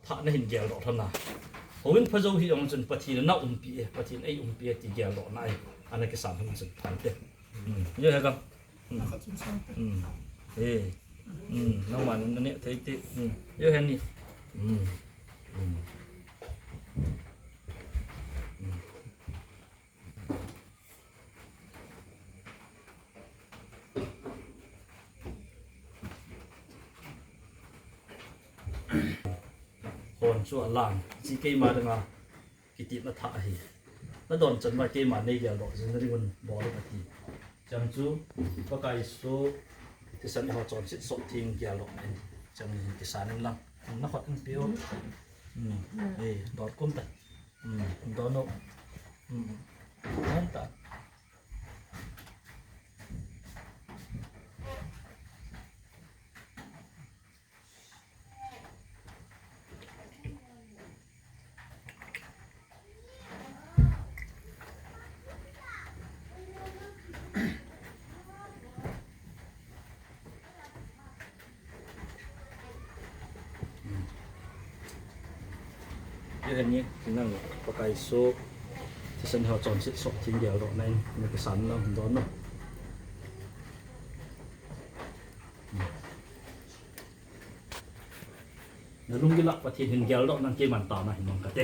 ทะนะหินแก้วดอกทนาโหวินพะโจฮิองจนปะทีนะปีปะทีไอ้ปีติแก้วดอกนายอันนั้นก็สามทั้งสุดทันเตเยอะครับน้ำมันอันนี้เทเยอะแค่นี้คนชั่วล่างจีเกมาดังอ่ะกิติมาถ่ายแล้วโดนจนว่าเกมาในเดียวดอกจนได้มันบอลปะทีจังจูก็ไกลสู้ที่สันเขาจนสิสดทิ้งเดียวดอกนี่จังที่สารนั่นลังนักขัดเปียวดอดกุ้มแต่ดอนกนั่นแต่เรื่องนี้คือนั่งปากไก่โซ่ที่ฉันเขาจอนสิสดทิ้งเดียวดอกในมันก็สันแล้วดอนเนาะแล้วลุงกินละประเทศหินเดียวดอกนั่งเกี่ยมันต่อนะเห็นมั้งกันเด้